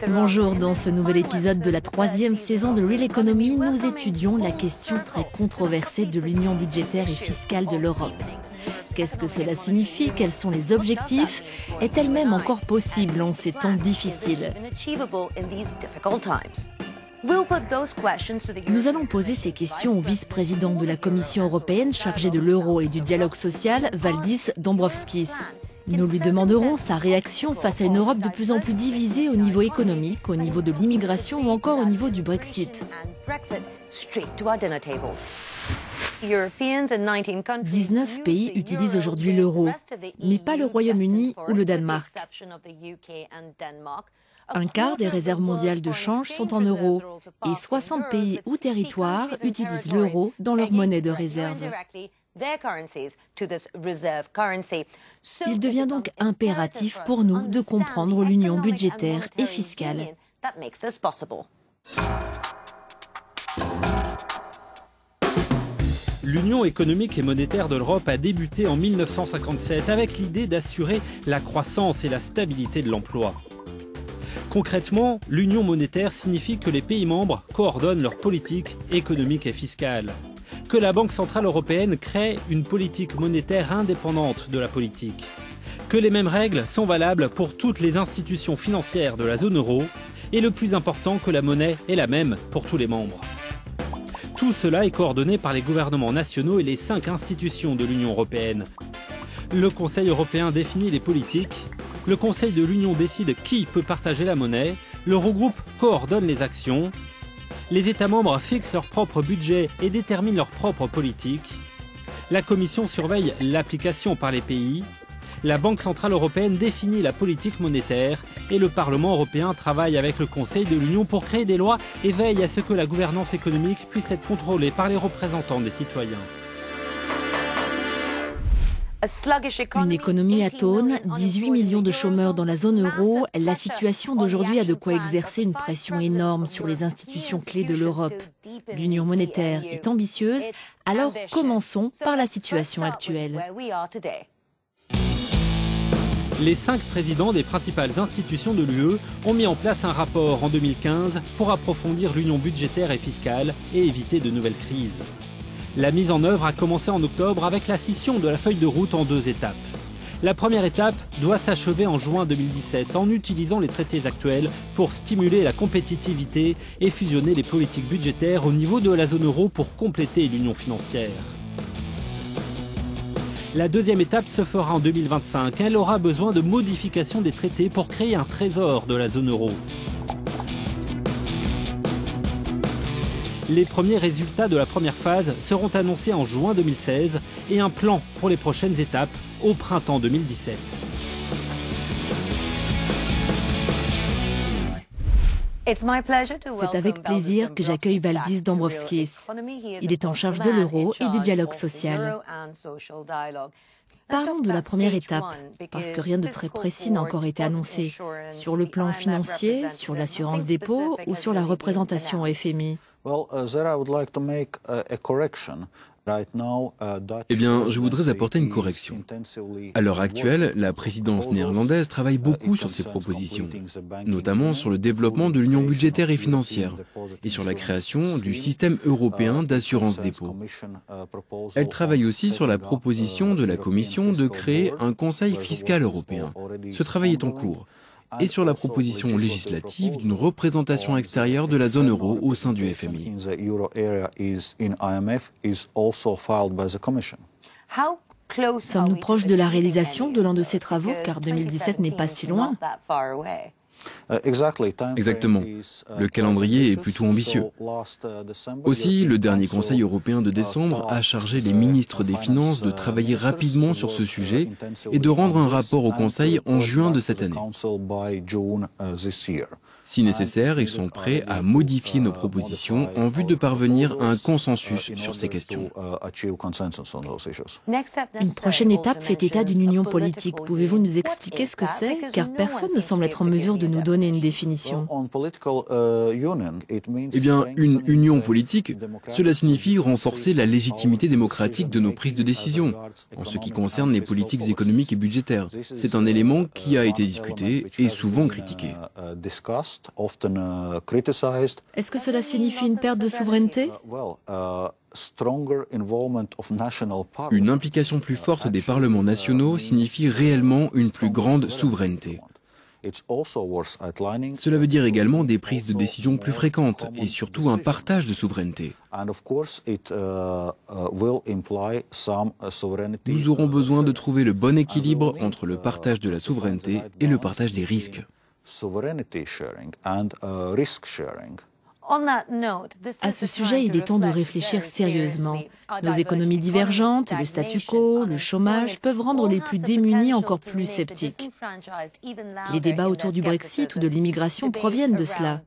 Bonjour, dans ce nouvel épisode de la 3e saison de Real Economy, nous étudions la question très controversée de l'union budgétaire et fiscale de l'Europe. Qu'est-ce que cela signifie? Quels sont les objectifs? Est-elle même encore possible en ces temps difficiles? Nous allons poser ces questions au vice-président de la Commission européenne chargé de l'euro et du dialogue social, Valdis Dombrovskis. Nous lui demanderons sa réaction face à une Europe de plus en plus divisée au niveau économique, au niveau de l'immigration ou encore au niveau du Brexit. 19 pays utilisent aujourd'hui l'euro, mais pas le Royaume-Uni ou le Danemark. Un quart des réserves mondiales de change sont en euros et 60 pays ou territoires utilisent l'euro dans leur monnaie de réserve. Il devient donc impératif pour nous de comprendre l'union budgétaire et fiscale. L'Union économique et monétaire de l'Europe a débuté en 1957 avec l'idée d'assurer la croissance et la stabilité de l'emploi. Concrètement, l'union monétaire signifie que les pays membres coordonnent leur politique économique et fiscale. Que la Banque centrale européenne crée une politique monétaire indépendante de la politique. Que les mêmes règles sont valables pour toutes les institutions financières de la zone euro. Et le plus important, que la monnaie est la même pour tous les membres. Tout cela est coordonné par les gouvernements nationaux et les 5 institutions de l'Union européenne. Le Conseil européen définit les politiques. Le Conseil de l'Union décide qui peut partager la monnaie. L'Eurogroupe coordonne les actions. Les États membres fixent leur propre budget et déterminent leur propre politique. La Commission surveille l'application par les pays. La Banque centrale européenne définit la politique monétaire et le Parlement européen travaille avec le Conseil de l'Union pour créer des lois et veille à ce que la gouvernance économique puisse être contrôlée par les représentants des citoyens. Une économie atone, 18 millions de chômeurs dans la zone euro, la situation d'aujourd'hui a de quoi exercer une pression énorme sur les institutions clés de l'Europe. L'union monétaire est ambitieuse, alors commençons par la situation actuelle. Les 5 présidents des principales institutions de l'UE ont mis en place un rapport en 2015 pour approfondir l'union budgétaire et fiscale et éviter de nouvelles crises. La mise en œuvre a commencé en octobre avec la scission de la feuille de route en 2 étapes. La première étape doit s'achever en juin 2017 en utilisant les traités actuels pour stimuler la compétitivité et fusionner les politiques budgétaires au niveau de la zone euro pour compléter l'union financière. La deuxième étape se fera en 2025. Elle aura besoin de modifications des traités pour créer un trésor de la zone euro. Les premiers résultats de la première phase seront annoncés en juin 2016 et un plan pour les prochaines étapes au printemps 2017. C'est avec plaisir que j'accueille Valdis Dombrovskis. Il est en charge de l'euro et du dialogue social. Parlons de la première étape, parce que rien de très précis n'a encore été annoncé. Sur le plan financier, sur l'assurance dépôt ou sur la représentation au FMI. Eh bien, je voudrais apporter une correction. À l'heure actuelle, la présidence néerlandaise travaille beaucoup sur ces propositions, notamment sur le développement de l'union budgétaire et financière et sur la création du système européen d'assurance dépôt. Elle travaille aussi sur la proposition de la Commission de créer un Conseil fiscal européen. Ce travail est en cours. Et sur la proposition législative d'une représentation extérieure de la zone euro au sein du FMI. Sommes-nous proches de la réalisation de l'un de ces travaux, car 2017 n'est pas si loin? Exactement. Le calendrier est plutôt ambitieux. Aussi, le dernier Conseil européen de décembre a chargé les ministres des Finances de travailler rapidement sur ce sujet et de rendre un rapport au Conseil en juin de cette année. Si nécessaire, ils sont prêts à modifier nos propositions en vue de parvenir à un consensus sur ces questions. Une prochaine étape fait état d'une union politique. Pouvez-vous nous expliquer ce que c'est? Car personne ne semble être en mesure de nous donner une définition? Eh bien, une union politique, cela signifie renforcer la légitimité démocratique de nos prises de décision, en ce qui concerne les politiques économiques et budgétaires. C'est un élément qui a été discuté et souvent critiqué. Est-ce que cela signifie une perte de souveraineté? Une implication plus forte des parlements nationaux signifie réellement une plus grande souveraineté. Cela veut dire également des prises de décision plus fréquentes et surtout un partage de souveraineté. Nous aurons besoin de trouver le bon équilibre entre le partage de la souveraineté et le partage des risques. À ce sujet, il est temps de réfléchir sérieusement. Nos économies divergentes, le statu quo, le chômage peuvent rendre les plus démunis encore plus sceptiques. Les débats autour du Brexit ou de l'immigration proviennent de cela.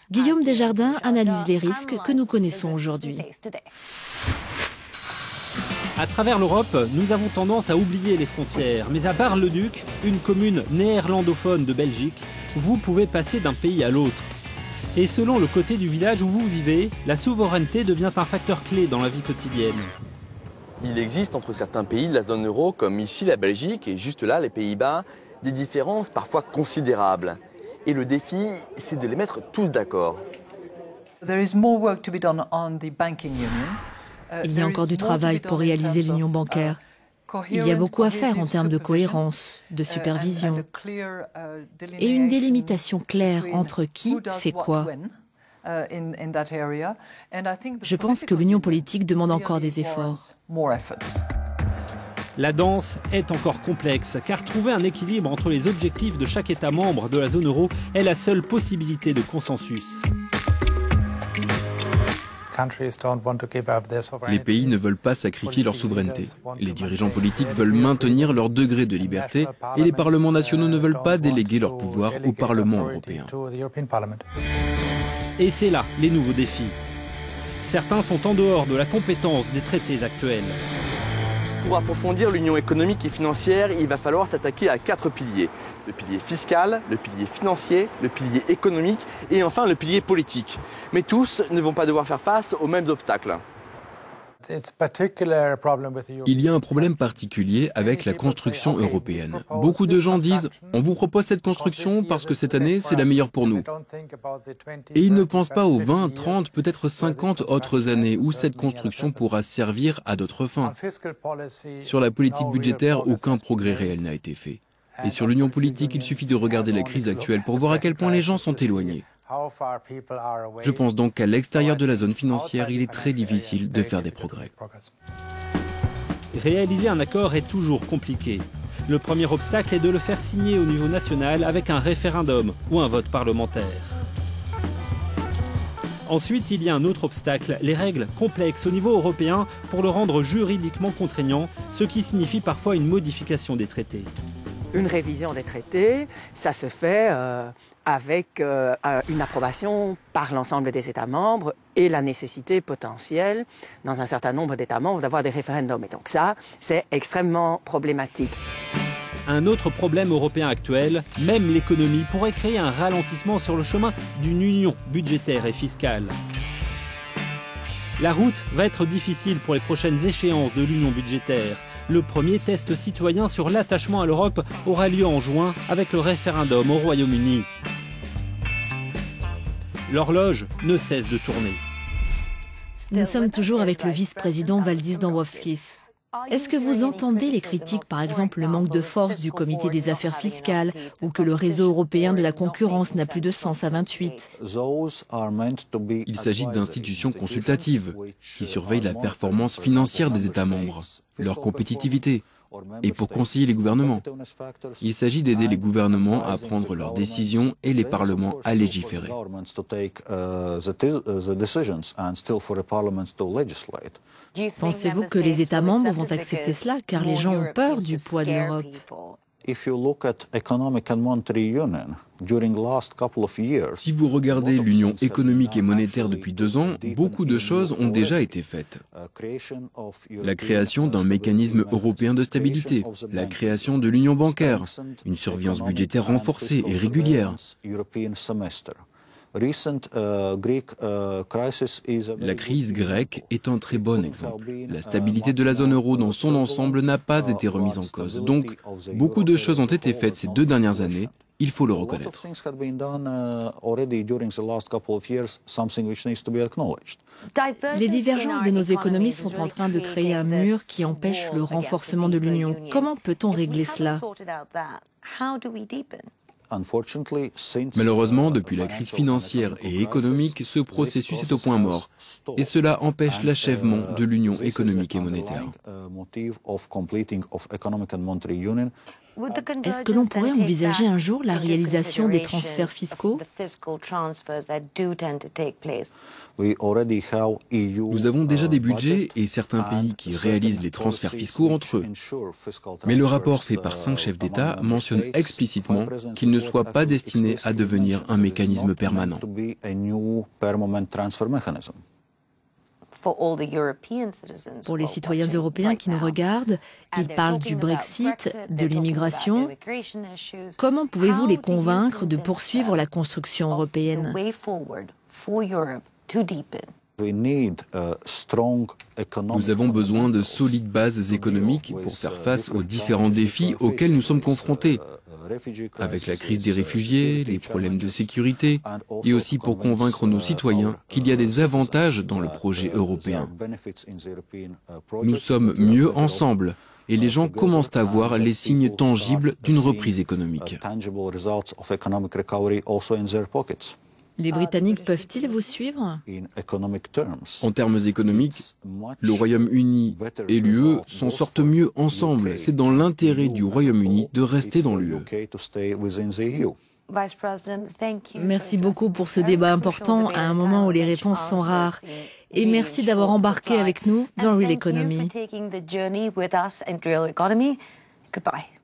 Guillaume Desjardins analyse les risques que nous connaissons aujourd'hui. À travers l'Europe, nous avons tendance à oublier les frontières. Mais à Bar-le-Duc, une commune néerlandophone de Belgique, vous pouvez passer d'un pays à l'autre. Et selon le côté du village où vous vivez, la souveraineté devient un facteur clé dans la vie quotidienne. Il existe entre certains pays de la zone euro, comme ici la Belgique et juste là les Pays-Bas, des différences parfois considérables. Et le défi, c'est de les mettre tous d'accord. Il y a encore du travail pour réaliser l'union bancaire. Il y a beaucoup à faire en termes de cohérence, de supervision et une délimitation claire entre qui fait quoi. Je pense que l'union politique demande encore des efforts. La danse est encore complexe, car trouver un équilibre entre les objectifs de chaque État membre de la zone euro est la seule possibilité de consensus. Les pays ne veulent pas sacrifier leur souveraineté. Les dirigeants politiques veulent maintenir leur degré de liberté et les parlements nationaux ne veulent pas déléguer leur pouvoir au Parlement européen. Et c'est là les nouveaux défis. Certains sont en dehors de la compétence des traités actuels. Pour approfondir l'union économique et financière, il va falloir s'attaquer à 4 piliers. Le pilier fiscal, le pilier financier, le pilier économique et enfin le pilier politique. Mais tous ne vont pas devoir faire face aux mêmes obstacles. Il y a un problème particulier avec la construction européenne. Beaucoup de gens disent « on vous propose cette construction parce que cette année c'est la meilleure pour nous ». Et ils ne pensent pas aux 20, 30, peut-être 50 autres années où cette construction pourra servir à d'autres fins. Sur la politique budgétaire, aucun progrès réel n'a été fait. Et sur l'union politique, il suffit de regarder la crise actuelle pour voir à quel point les gens sont éloignés. Je pense donc qu'à l'extérieur de la zone financière, il est très difficile de faire des progrès. Réaliser un accord est toujours compliqué. Le premier obstacle est de le faire signer au niveau national avec un référendum ou un vote parlementaire. Ensuite, il y a un autre obstacle, les règles complexes au niveau européen pour le rendre juridiquement contraignant, ce qui signifie parfois une modification des traités. Une révision des traités, ça se fait avec une approbation par l'ensemble des États membres et la nécessité potentielle, dans un certain nombre d'États membres, d'avoir des référendums. Et donc ça, c'est extrêmement problématique. Un autre problème européen actuel, même l'économie, pourrait créer un ralentissement sur le chemin d'une union budgétaire et fiscale. La route va être difficile pour les prochaines échéances de l'union budgétaire. Le premier test citoyen sur l'attachement à l'Europe aura lieu en juin avec le référendum au Royaume-Uni. L'horloge ne cesse de tourner. Nous sommes toujours avec le vice-président Valdis Dombrovskis. Est-ce que vous entendez les critiques, par exemple le manque de force du comité des affaires fiscales ou que le réseau européen de la concurrence n'a plus de sens à 28 ? Il s'agit d'institutions consultatives qui surveillent la performance financière des États membres, leur compétitivité, et pour conseiller les gouvernements. Il s'agit d'aider les gouvernements à prendre leurs décisions et les parlements à légiférer. Pensez-vous que les États membres vont accepter cela, car les gens ont peur du poids de l'Europe ? Si vous regardez l'union économique et monétaire depuis 2 ans, beaucoup de choses ont déjà été faites. La création d'un mécanisme européen de stabilité, la création de l'union bancaire, une surveillance budgétaire renforcée et régulière. La crise grecque est un très bon exemple. La stabilité de la zone euro dans son ensemble n'a pas été remise en cause. Donc, beaucoup de choses ont été faites ces 2 dernières années. Il faut le reconnaître. Les divergences de nos économies sont en train de créer un mur qui empêche le renforcement de l'Union. Comment peut-on régler cela ? Malheureusement, depuis la crise financière et économique, ce processus est au point mort. Et cela empêche l'achèvement de l'union économique et monétaire. Est-ce que l'on pourrait envisager un jour la réalisation des transferts fiscaux ? Nous avons déjà des budgets et certains pays qui réalisent les transferts fiscaux entre eux. Mais le rapport fait par 5 chefs d'État mentionne explicitement qu'ils ne soient pas destinés à devenir un mécanisme permanent. Pour les citoyens européens qui nous regardent, ils parlent du Brexit, de l'immigration. Comment pouvez-vous les convaincre de poursuivre la construction européenne ? Nous avons besoin de solides bases économiques pour faire face aux différents défis auxquels nous sommes confrontés, avec la crise des réfugiés, les problèmes de sécurité, et aussi pour convaincre nos citoyens qu'il y a des avantages dans le projet européen. Nous sommes mieux ensemble, et les gens commencent à voir les signes tangibles d'une reprise économique. Les Britanniques peuvent-ils vous suivre ? En termes économiques, le Royaume-Uni et l'UE s'en sortent mieux ensemble. C'est dans l'intérêt du Royaume-Uni de rester dans l'UE. Merci beaucoup pour ce débat important à un moment où les réponses sont rares. Et merci d'avoir embarqué avec nous dans Real Economy. Goodbye.